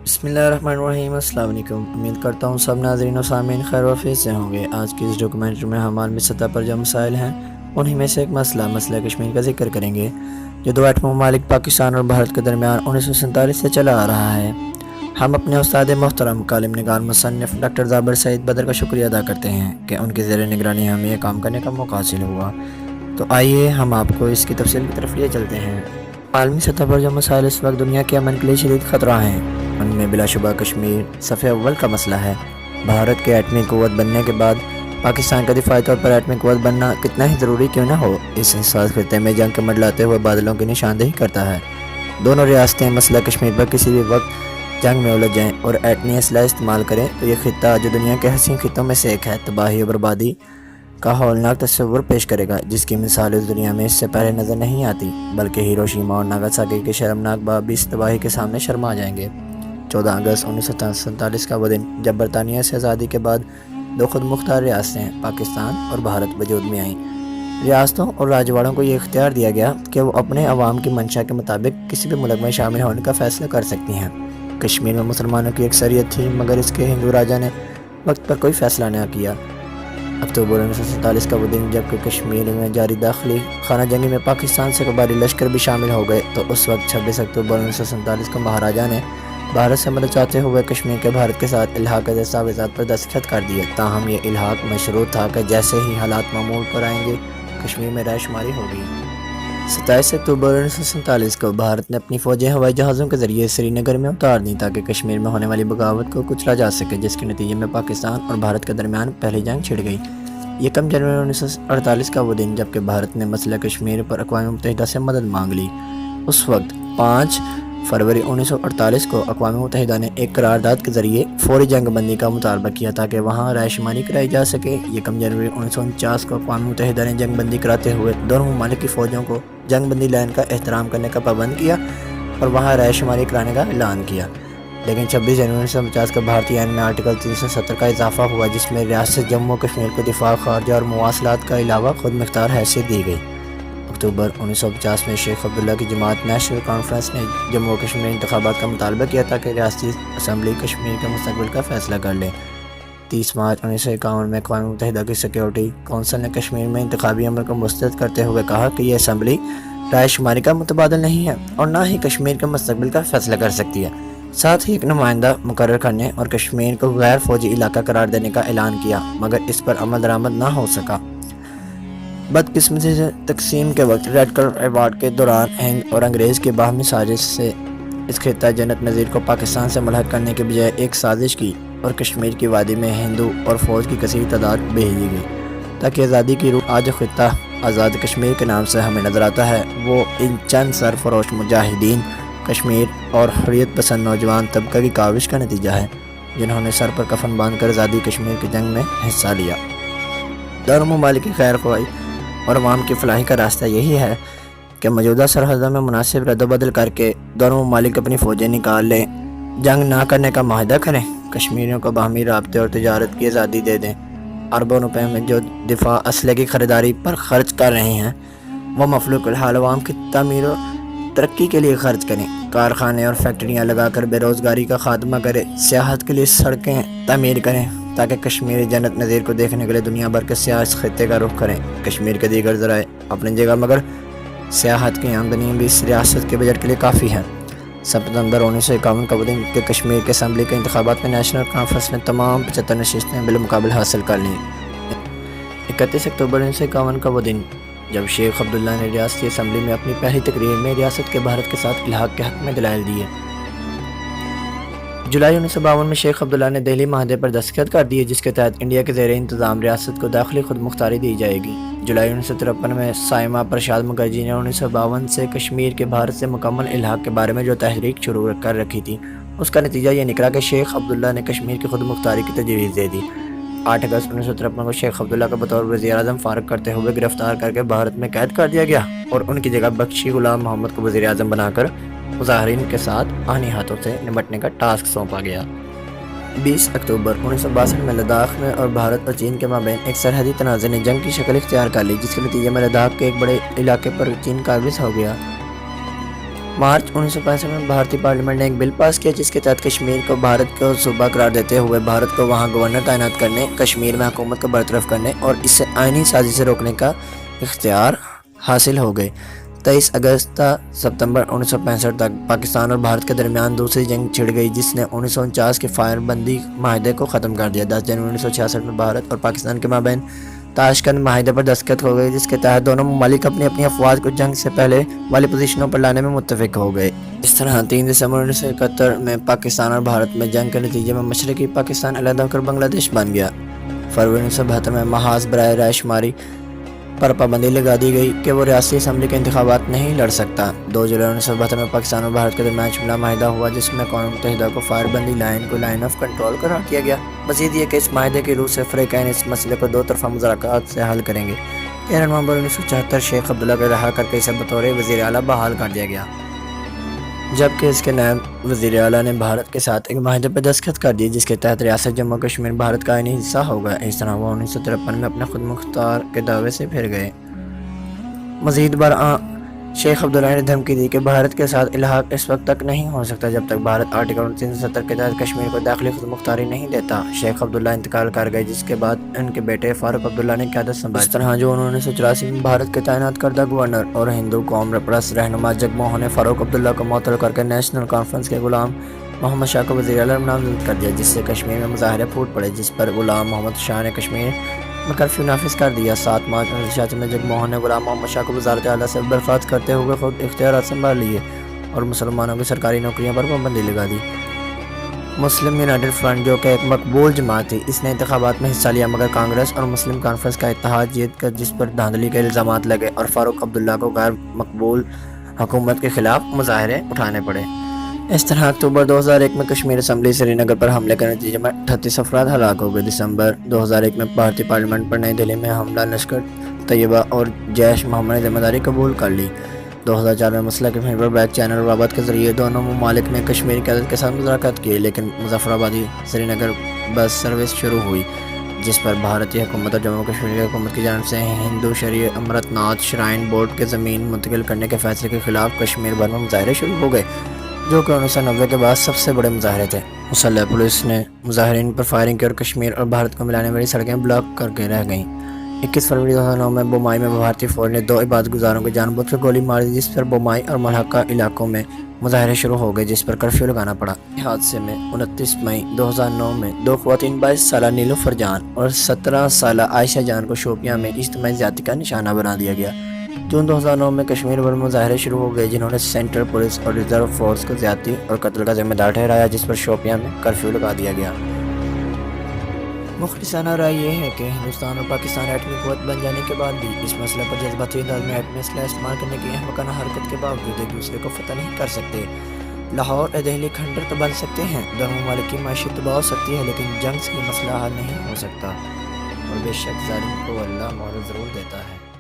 بسم اللہ الرحمن الرحیم۔ السلام علیکم۔ امید کرتا ہوں سب ناظرین و سامعین خیر و عافیت سے ہوں گے۔ آج کی اس ڈاکومنٹری میں ہم عالمی سطح پر جو مسائل ہیں انہی میں سے ایک مسئلہ کشمیر کا ذکر کریں گے، جو دو ایٹمی ممالک پاکستان اور بھارت کے درمیان 1947 سے چلا آ رہا ہے۔ ہم اپنے استاد محترم کالم نگار مصنف ڈاکٹر زابر سعید بدر کا شکریہ ادا کرتے ہیں کہ ان کی زیر نگرانی ہمیں یہ کام کرنے کا موقع حاصل ہوا۔ تو آئیے ہم آپ کو اس کی تفصیل کی طرف لیے چلتے ہیں۔ عالمی سطح پر جو مسائل اس وقت دنیا کے امن کے لیے شدید خطرہ ہیں، ان میں بلا شبہ کشمیر صف اول کا مسئلہ ہے۔ بھارت کے ایٹمی قوت بننے کے بعد پاکستان کا دفاعی طور پر ایٹمی قوت بننا کتنا ہی ضروری کیوں نہ ہو، اس حساس خطے میں جنگ کے منڈلاتے ہوئے بادلوں کی نشاندہی کرتا ہے۔ دونوں ریاستیں مسئلہ کشمیر پر کسی بھی وقت جنگ میں الجھ جائیں اور ایٹمی اسلحہ استعمال کریں تو یہ خطہ، جو دنیا کے حسین خطوں میں سے ایک ہے، تباہی و بربادی کا ہولناک تصور پیش کرے گا، جس کی مثال اس دنیا میں اس سے پہلے نظر نہیں آتی، بلکہ ہیروشیما اور ناگاساکی کے شرمناک باب بھی اس تباہی کے سامنے شرما جائیں گے۔ 14 اگست 1947 کا وہ دن جب برطانیہ سے آزادی کے بعد دو خود مختار ریاستیں پاکستان اور بھارت وجود میں آئیں۔ ریاستوں اور راجواڑوں کو یہ اختیار دیا گیا کہ وہ اپنے عوام کی منشا کے مطابق کسی بھی ملک میں شامل ہونے کا فیصلہ کر سکتی ہیں۔ کشمیر میں مسلمانوں کی اکثریت تھی، مگر اس کے ہندو راجا نے وقت پر کوئی فیصلہ نہ کیا۔ اکتوبر 1947 کا وہ دن جب کہ کشمیر میں جاری داخلی خانہ جنگی میں پاکستان سے قبائلی لشکر بھی شامل ہو گئے، تو اس وقت 26 اکتوبر 1947 کو مہاراجا نے بھارت سے مدد چاہتے ہوئے کشمیر کے بھارت کے ساتھ الحاق کے دستاویزات پر دستخط کر دیے۔ تاہم یہ الحاق مشروط تھا کہ جیسے ہی حالات معمول پر آئیں گے کشمیر میں رائے شماری ہوگی۔ 27 اکتوبر 1947 کو بھارت نے اپنی فوجیں ہوائی جہازوں کے ذریعے سری نگر میں اتار دیں تاکہ کشمیر میں ہونے والی بغاوت کو کچلا جا سکے، جس کے نتیجے میں پاکستان اور بھارت کے درمیان پہلی جنگ چھڑ گئی۔ یکم جنوری 1948 کا وہ دن جب کہ بھارت نے مسئلہ کشمیر پر اقوام متحدہ سے مدد مانگ لی۔ اس وقت 5 فروری 1948 کو اقوام متحدہ نے ایک قرارداد کے ذریعے فوری جنگ بندی کا مطالبہ کیا تاکہ وہاں رائے شماری کرائی جا سکے۔ یکم جنوری 1949 کو اقوام متحدہ نے جنگ بندی کراتے ہوئے دونوں ممالک کی فوجوں کو جنگ بندی لائن کا احترام کرنے کا پابند کیا اور وہاں رائے شماری کرانے کا اعلان کیا۔ لیکن 26 جنوری 1950 کا بھارتی آئین میں آرٹیکل 370 کا اضافہ ہوا، جس میں ریاست جموں و کشمیر کو دفاع، خارجہ اور مواصلات کا علاوہ خود مختار حیثیت دی گئی۔ اکتوبر 1950 میں شیخ عبداللہ کی جماعت نیشنل کانفرنس نے جموں و کشمیر انتخابات کا مطالبہ کیا تاکہ ریاستی اسمبلی کشمیر کے مستقبل کا فیصلہ کر لے۔ 30 مارچ 1951 میں اقوام متحدہ کی سیکیورٹی کونسل نے کشمیر میں انتخابی عمل کو مسترد کرتے ہوئے کہا کہ یہ اسمبلی رائے شماری کا متبادل نہیں ہے اور نہ ہی کشمیر کے مستقبل کا فیصلہ کر سکتی ہے۔ ساتھ ہی ایک نمائندہ مقرر کرنے اور کشمیر کو غیر فوجی علاقہ قرار دینے کا اعلان کیا، مگر اس پر عمل درآمد نہ ہو سکا۔ بدقسمتی سے تقسیم کے وقت ریڈ کلر ایوارڈ کے دوران ہند اور انگریز کی باہمی سازش سے اس خطہ جنت نظیر کو پاکستان سے ملحق کرنے کے بجائے ایک سازش کی اور کشمیر کی وادی میں ہندو اور فوج کی کثیر تعداد بھیجی گئی تاکہ آزادی کی روح آج خطہ آزاد کشمیر کے نام سے ہمیں نظر آتا ہے، وہ ان چند سرفروش مجاہدین کشمیر اور حریت پسند نوجوان طبقہ کی کاوش کا نتیجہ ہے، جنہوں نے سر پر کفن باندھ کر آزادی کشمیر کی جنگ میں حصہ لیا۔ دونوں ممالک کی خیر خواہی اور عوام کی فلاحی کا راستہ یہی ہے کہ موجودہ سرحدوں میں مناسب رد و بدل کر کے دونوں ممالک اپنی فوجیں نکال لیں، جنگ نہ کرنے کا معاہدہ کریں، کشمیریوں کو باہمی رابطے اور تجارت کی آزادی دے دیں، اربوں روپے میں جو دفاع اسلحے کی خریداری پر خرچ کر رہے ہیں وہ مفلوق الحال عوام کی تعمیر و ترقی کے لیے خرچ کریں، کارخانے اور فیکٹریاں لگا کر بے روزگاری کا خاتمہ کریں، سیاحت کے لیے سڑکیں تعمیر کریں تاکہ کشمیری جنت نظیر کو دیکھنے کے لیے دنیا بھر کے سیاح اس خطے کا رخ کریں۔ کشمیر کے دیگر ذرائع اپنی جگہ، مگر سیاحت کی آمدنی بھی اس ریاست کے بجٹ کے لیے کافی ہے۔ ستمبر 1951 کا وہ دن کہ کشمیر کے اسمبلی کے انتخابات میں نیشنل کانفرنس نے تمام 75 نشستیں بالمقابل حاصل کر لیں۔ 31 اکتوبر 1951 کا وہ دن جب شیخ عبداللہ نے ریاستی اسمبلی میں اپنی پہلی تقریر میں ریاست کے بھارت کے ساتھ الحاق کے حق میں دلائل دیے۔ جولائی 1952 میں شیخ عبداللہ نے دہلی معاہدے پر دستخط کر دیے، جس کے تحت انڈیا کے زیر انتظام ریاست کو داخلی خود مختاری دی جائے گی۔ جولائی 1953 میں سائمہ پرشاد مکھرجی نے 1952 سے کشمیر کے بھارت سے مکمل الحاق کے بارے میں جو تحریک شروع کر رکھی تھی، اس کا نتیجہ یہ نکلا کہ شیخ عبداللہ نے کشمیر کی خود مختاری کی تجویز دے دی۔ 8 اگست 1953 کو شیخ عبداللہ کا بطور وزیر اعظم فارغ کرتے ہوئے گرفتار کر کے بھارت میں قید کر دیا گیا اور ان کی جگہ بخشی غلام محمد کو وزیر اعظم بنا کر مظاہرین کے ساتھ آہنی ہاتھوں سے نمٹنے کا ٹاسک سونپا گیا۔ 20 اکتوبر 1962 میں لداخ میں اور بھارت اور چین کے مابین ایک سرحدی تنازع نے جنگ کی شکل اختیار کر لی، جس کے نتیجے میں لداخ کے ایک بڑے علاقے پر چین قابض ہو گیا۔ مارچ 1965 میں بھارتی پارلیمنٹ نے ایک بل پاس کیا جس کے تحت کشمیر کو بھارت کو صوبہ قرار دیتے ہوئے بھارت کو وہاں گورنر تعینات کرنے، کشمیر میں حکومت کو برطرف کرنے اور اسے آئینی سازی سے روکنے کا اختیار حاصل ہو گئے۔ 23 اگست تا ستمبر 1965 تک پاکستان اور بھارت کے درمیان دوسری جنگ چھڑ گئی جس نے 1949 کے فائر بندی معاہدے کو ختم کر دیا۔ 10 جنوری 1966 میں بھارت اور پاکستان کے مابین تاشکند معاہدے پر دستخط ہو گئے جس کے تحت دونوں ممالک اپنی افواج کو جنگ سے پہلے والی پوزیشنوں پر لانے میں متفق ہو گئے۔ اس طرح 3 دسمبر 1971 میں پاکستان اور بھارت میں جنگ کے نتیجے میں مشرقی پاکستان علیحدہ ہو کر بنگلہ دیش بن گیا۔ فروری 1972 میں محاذ براہ راہ شماری پر پابندی لگا دی گئی کہ وہ ریاستی اسمبلی کے انتخابات نہیں لڑ سکتا۔ 2 جولائی 1972 میں پاکستان اور بھارت کے درمیان شملہ معاہدہ ہوا جس میں اقوام متحدہ کو فائر بندی لائن کو لائن آف کنٹرول قرار کیا گیا۔ مزید یہ کہ اس معاہدے کی روح سے فریقین اس مسئلے کو 2 طرفہ مذاکرات سے حل کریں گے۔ 13 نومبر 1974 شیخ عبداللہ کو رہا کر کے اسے بطور وزیر اعلیٰ بحال کر دیا گیا، جبکہ اس کے نائب وزیر اعلیٰ نے بھارت کے ساتھ ایک معاہدے پر دستخط کر دیے جس کے تحت ریاست جموں کشمیر بھارت کا آئینی حصہ ہوگا۔ اس طرح وہ 1953 میں اپنے خود مختار کے دعوے سے پھر گئے۔ مزید برآں شیخ عبداللہ نے دھمکی دی کہ بھارت کے ساتھ الحاق اس وقت تک نہیں ہو سکتا جب تک بھارت آرٹیکل 370 کے تحت کشمیر کو داخلی خود مختاری نہیں دیتا۔ شیخ عبداللہ انتقال کر گئے جس کے بعد ان کے بیٹے فاروق عبداللہ نے قیادت سنبھالی۔ اس طرح جو 1984 میں بھارت کے تعینات کردہ گورنر اور ہندو قوم پرست رہنما جگموہن نے فاروق عبداللہ کو معطل کر کے نیشنل کانفرنس کے غلام محمد شاہ کو وزیر اعلیٰ نامزد کر دیا جس سے کشمیر میں مظاہرے پھوٹ پڑے جس پر غلام محمد شاہ نے کشمیر میں کرفیو نافذ کر دیا۔ 7 مارچ 1986 میں جگموہن نے غلام محمد شاہ کو وزارت اعلیٰ سے برخاست کرتے ہوئے خود اختیارات سنبھال لیے اور مسلمانوں کی سرکاری نوکریوں پر پابندی لگا دی۔ مسلم یونائیٹڈ فرنٹ جو کہ ایک مقبول جماعت تھی اس نے انتخابات میں حصہ لیا مگر کانگریس اور مسلم کانفرنس کا اتحاد جیت کر جس پر دھاندلی کے الزامات لگے اور فاروق عبداللہ کو غیر مقبول حکومت کے خلاف مظاہرے اٹھانے پڑے۔ اس طرح اکتوبر 2001 میں کشمیر اسمبلی سری نگر پر حملے کے نتیجے میں 38 افراد ہلاک ہو گئے۔ دسمبر 2001 میں بھارتی پارلیمنٹ پر نئی دہلی میں حملہ لشکر طیبہ اور جیش محمد نے ذمہ داری قبول کر لی۔ 2004 میں مسئلہ کشمیر پر بیک چینل روابط کے ذریعے دونوں ممالک نے کشمیری قیادت کے ساتھ مذاکرات کیے لیکن مظفر آبادی سری نگر بس سروس شروع ہوئی جس پر بھارتی حکومت اور جموں کشمیر کی حکومت کی جانب سے ہندو شریع امرت ناتھ شرائن بورڈ کے زمین منتقل کرنے کے فیصلے کے خلاف کشمیر بھر میں مظاہرے شروع ہو گئے جو کہ 1990 کے بعد سب سے بڑے مظاہرے تھے۔ مسلح پولیس نے مظاہرین پر فائرنگ کی اور کشمیر اور بھارت کو ملانے والی سڑکیں بلاک کر کے رہ گئیں۔ 21 فروری 2009 میں بومائی میں بھارتی فوج نے 2 عبادت گزاروں کو جان بوجھ کر گولی مار دی جس پر بومائی اور ملحقہ علاقوں میں مظاہرے شروع ہو گئے جس پر کرفیو لگانا پڑا۔ اس حادثے میں 29 مئی 2009 میں 2 خواتین 22 سالہ نیلوفر جان اور 17 سالہ عائشہ جان کو شوپیاں میں اجتماعی زیادتی کا نشانہ بنا دیا گیا۔ جون 2009 میں کشمیر پر مظاہرے شروع ہو گئے جنہوں نے سینٹرل پولیس اور ریزرو فورس کو زیادتی اور قتل کا ذمہ دار ٹھہرایا جس پر شوپیاں میں کرفیو لگا دیا گیا۔ مخلصانہ رائے یہ ہے کہ ہندوستان اور پاکستان ایٹمی قوت بن جانے کے بعد بھی اس مسئلے پر جذباتی انداز میں ایٹمی اسلحہ استعمال کرنے کی احمقانہ حرکت کے باوجود ایک دوسرے کو فتح نہیں کر سکتے۔ لاہور اور دہلی کھنڈر تو بن سکتے ہیں، دونوں ممالک کی معیشت تباہ ہو سکتی ہے لیکن جنگ سے یہ مسئلہ حل نہیں ہو سکتا اور بے شک ظالم کو اللہ مہلت ضرور دیتا ہے۔